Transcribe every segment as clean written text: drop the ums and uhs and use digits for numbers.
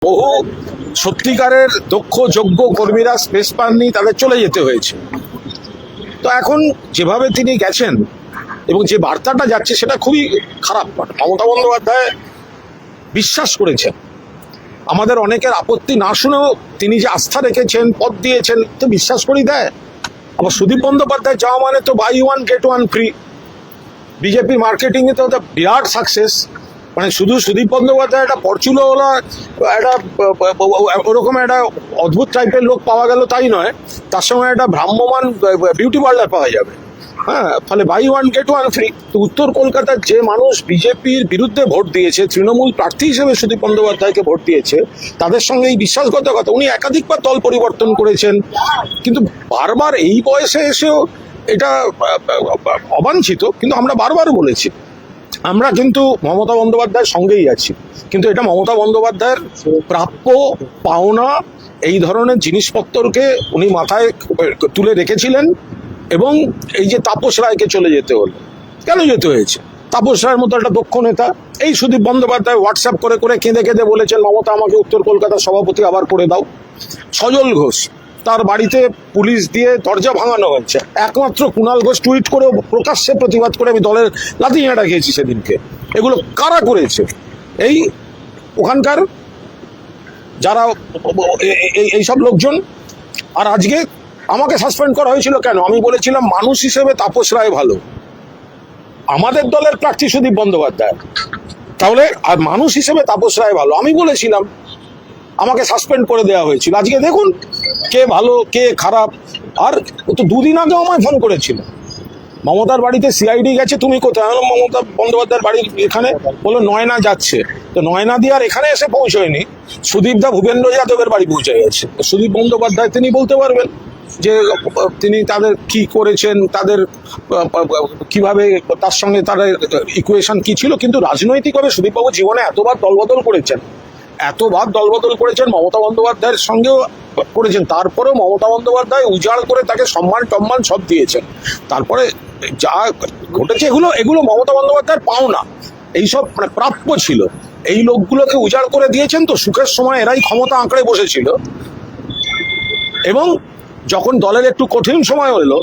বহু সত্যিকারের দক্ষ যোগ্য কর্মীরা স্পেস পাননি, তাদের চলে যেতে হয়েছে। তো এখন যেভাবে তিনি গেছেন এবং যে বার্তাটা যাচ্ছে সেটা খুবই খারাপ। মমতা বন্দ্যোপাধ্যায় বিশ্বাস করেছেন, আমাদের অনেকের আপত্তি না শুনেও তিনি যে আস্থা রেখেছেন, পদ দিয়েছেন, তো বিশ্বাস করেই দেয়। আবার সুদীপ বন্দ্যোপাধ্যায় যাওয়া মানে তো buy one get one free. BJP marketing এ তো বিরাট সাকসেস। মানে শুধু সুদীপ বন্দ্যোপাধ্যায় একটা পরচুলোওয়ালা একটা ওরকম একটা অদ্ভুত টাইপের লোক পাওয়া গেল তাই নয়, তার সঙ্গে একটা ভ্রাম্যমান বিউটি পার্লার পাওয়া যাবে। হ্যাঁ, ফলে buy one get one free. তো উত্তর কলকাতার যে মানুষ বিজেপির বিরুদ্ধে ভোট দিয়েছে, তৃণমূল প্রার্থী হিসেবে সুদীপ বন্দ্যোপাধ্যায়কে ভোট দিয়েছে, তাদের সঙ্গে এই বিশ্বাসঘাতকতা। উনি একাধিকবার দল পরিবর্তন করেছেন, কিন্তু বারবার এই বয়সে এসেও এটা অবাঞ্ছিত। কিন্তু আমরা বারবার বলেছি, আমরা কিন্তু মমতা বন্দ্যোপাধ্যায়ের সঙ্গেই আছি, কিন্তু এটা মমতা বন্দ্যোপাধ্যায়ের প্রাপ্য পাওনা। এই ধরনের জিনিসপত্রকে উনি মাথায় তুলে রেখেছিলেন এবং এই যে তাপস রায়কে চলে যেতে হলো, কেন যেতে হয়েছে? তাপস রায়ের মতো একটা দক্ষ নেতা। এই সুদীপ বন্দ্যোপাধ্যায় হোয়াটসঅ্যাপ করে করে কেঁদে কেঁদে বলেছেন, মমতা আমাকে উত্তর কলকাতার সভাপতি আবার করে দাও। সজল ঘোষ, তার বাড়িতে পুলিশ দিয়ে দরজা ভাঙানো হয়েছে। একমাত্র কুণাল ঘোষ টুইট করে প্রকাশ্যে প্রতিবাদ করে আমি দলের লাথি ঝাঁটা খেয়েছি সেদিনকে। এগুলো কারা করেছে? এই ওখানকার যারা এইসব লোকজন। আর আজকে আমাকে সাসপেন্ড করা হয়েছিল কেন? আমি বলেছিলাম মানুষ হিসেবে তাপস রায় ভালো, আমাদের দলের প্রার্থী সুদীপ বন্দ্যোপাধ্যায়, তাহলে আর মানুষ হিসেবে তাপস রায় ভালো আমি বলেছিলাম, আমাকে সাসপেন্ড করে দেওয়া হয়েছিল। আজকে দেখুন কে ভালো কে খারাপ। আর ও তো দুদিন আগে আমায় ফোন করেছিল, মমতার বাড়িতে সিআইডি গেছে, তুমি কোথায়? মমতা বন্দ্যোপাধ্যায়ের বাড়ি এখানে। বললো নয়না যাচ্ছে। তো নয়না দিয়ে আর এখানে এসে পৌঁছয়নি, সুদীপদা ভূপেন্দ্র যাদবের বাড়ি পৌঁছে গেছে। সুদীপ বন্দ্যোপাধ্যায় তিনি বলতে পারবেন যে তিনি তাদের কি করেছেন, তাদের কিভাবে তার সঙ্গে তাদের ইকুয়েশন কি ছিল। কিন্তু রাজনৈতিকভাবে সুদীপবাবু জীবনে এতবার দলবদল করেছেন, মমতা বন্দ্যোপাধ্যায়ের সঙ্গেও করেছেন। তারপরেও মমতা বন্দ্যোপাধ্যায় উজাড় করে তাকে সম্মান টম্মান সব দিয়েছেন। তারপরে যা ঘটেছে এগুলো মমতা বন্দ্যোপাধ্যায়ের পাওনা, এইসব মানে প্রাপ্য ছিল। এই লোকগুলোকে উজাড় করে দিয়েছেন। তো সুখের সময় এরাই ক্ষমতা আঁকড়ে বসেছিল, এবং যখন দলের একটু কঠিন সময় হলো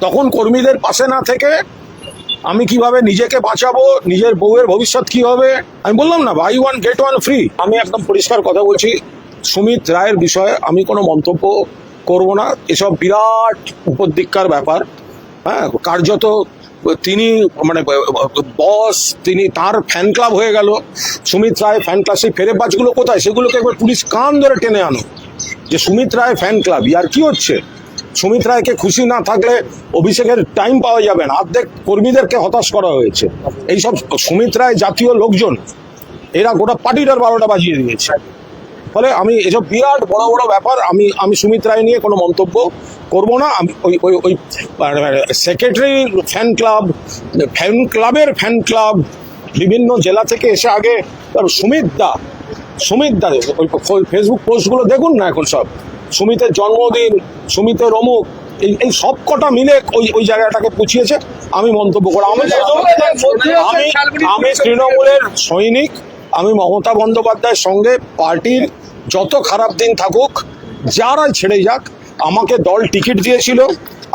তখন কর্মীদের পাশে না থেকে আমি কিভাবে নিজেকে বাঁচাবো, নিজের বউয়ের ভবিষ্যৎ কি হবে, আমি বললাম না buy one get one free. আমি একদম পরিষ্কার কথা বলছি, সুমিত রায়ের বিষয়ে আমি কোনো মন্তব্য করব না। এসব বিরাট উপদিক্কার ব্যাপার। হ্যাঁ, কার্যত তিনি মানে বস, তিনি তার ফ্যান ক্লাব হয়ে গেল। সুমিত রায় ফ্যান ক্লাব, সেই ফেরেবাজগুলো কোথায়? সেগুলোকে একবার পুলিশ কান ধরে টেনে আনো যে সুমিত রায় ফ্যান ক্লাব। আর কি হচ্ছে? সুমিত রায়কে খুশি না থাকলে অভিষেকের টাইম পাওয়া যাবে না। অর্ধেক কর্মীদেরকে হতাশ করা হয়েছে। এইসব সুমিত রায় জাতীয় লোকজন, এরা গোটা পার্টিটার 12টা বাজিয়ে দিয়েছে। ফলে আমি এসব বিরাট বড় বড় ব্যাপার, আমি সুমিত রায় নিয়ে কোনো মন্তব্য করব না। আমি ওই সেক্রেটারি ফ্যান ক্লাবের ফ্যান ক্লাব বিভিন্ন জেলা থেকে এসে আগে সুমিত দা ওই ফেসবুক পোস্টগুলো দেখুন না, এখন সব সুমিতের জন্মদিন, সুমিতের অমুক, এই সব কটা মিলে ওই জায়গাটাকে পুছিয়েছে। আমি মন্তব্য করি, আমি তৃণমূলের সৈনিক। আমি মমতা বন্দ্যোপাধ্যায়ের সঙ্গে পার্টির যত খারাপ দিন থাকুক, যারা ছেড়ে যাক, আমাকে দল টিকিট দিয়েছিল,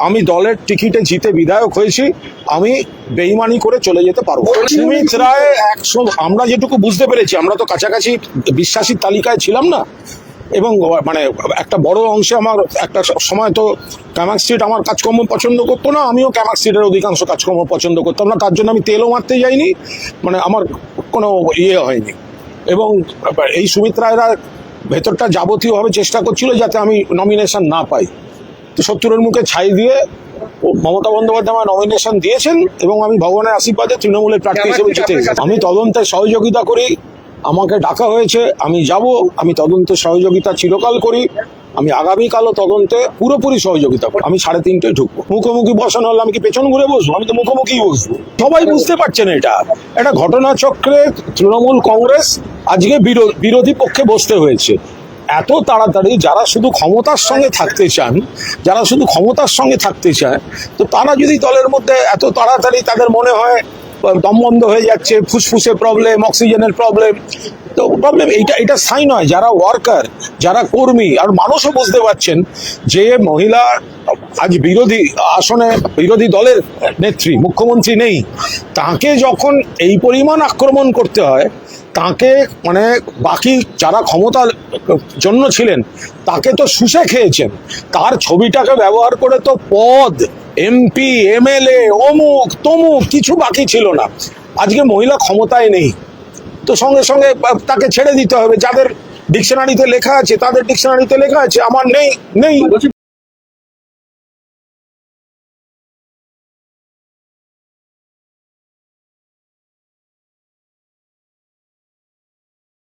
আমি দলের টিকিটে জিতে বিধায়ক হয়েছি, আমি বেইমানি করে চলে যেতে পারবো। সুমিত রায় আমরা যেটুকু বুঝতে পেরেছি, আমরা তো কাছাকাছি বিশ্বাসীর তালিকায় ছিলাম না, এবং মানে একটা বড় অংশে আমার একটা সময় তো ক্যামাক স্ট্রিট আমার কাজকর্ম পছন্দ করতো না, আমিও ক্যামাক স্ট্রিটের অধিকাংশ কাজকর্ম পছন্দ করতাম না। তার জন্য আমি তেলও মারতে যাইনি, মানে আমার কোনো হয়নি। এবং এই সুমিত রায়রা ভেতরটা যাবতীয়ভাবে চেষ্টা করছিল যাতে আমি নমিনেশন না পাই। তো 70-এর মুখে ছাই দিয়ে মমতা বন্দ্যোপাধ্যায় আমার নমিনেশন দিয়েছেন, এবং আমি ভগবানের আশীর্বাদে তৃণমূলের প্রার্থী হিসেবে জিতে গেছি। আমি তদন্তে সহযোগিতা করি, আমাকে ডাকা হয়েছে, আমি যাব। আমি তদন্তে সহযোগিতা চিরকাল করি, আমি আগামীকালও তদন্তে পুরোপুরি সহযোগিতা করি। আমি 3:30টায় ঢুকবো। মুখোমুখি বসানো হলে আমি কি পেছন ঘুরে বসবো? আমি তো মুখোমুখি বসবো। সবাই বুঝতে পারছেন এটা ঘটনাচক্রে তৃণমূল কংগ্রেস আজকে বিরোধী পক্ষে বসতে হয়েছে এত তাড়াতাড়ি। যারা শুধু ক্ষমতার সঙ্গে থাকতে চায়, তো তারা যদি দলের মধ্যে এত তাড়াতাড়ি তাদের মনে হয় দম বন্ধ হয়ে যাচ্ছে, ফুসফুসে প্রবলেম, অক্সিজেনের প্রবলেম। তো প্রবলেম এটা সাই নয়। যারা ওয়ার্কার, যারা কর্মী, আর মানুষও বুঝতে পারছেন যে মহিলা আজ বিরোধী আসনে, বিরোধী দলের নেত্রী, মুখ্যমন্ত্রী নেই, তাকে যখন এই পরিমাণ আক্রমণ করতে হয়, তাকে মানে বাকি যারা ক্ষমতার জন্য ছিলেন তাকে তো শুষে খেয়েছেন, তার ছবিটাকে ব্যবহার করে তো পদ, এমপি, এমএলএ, অমুক তমুক কিছু বাকি ছিল না। আজকে মহিলা ক্ষমতায় নেই, তো সঙ্গে সঙ্গে তাকে ছেড়ে দিতে হবে। যাদের ডিকশনারিতে লেখা আছে তাদের ডিকশনারিতে লেখা আছে, আমার নেই নেই। বলছি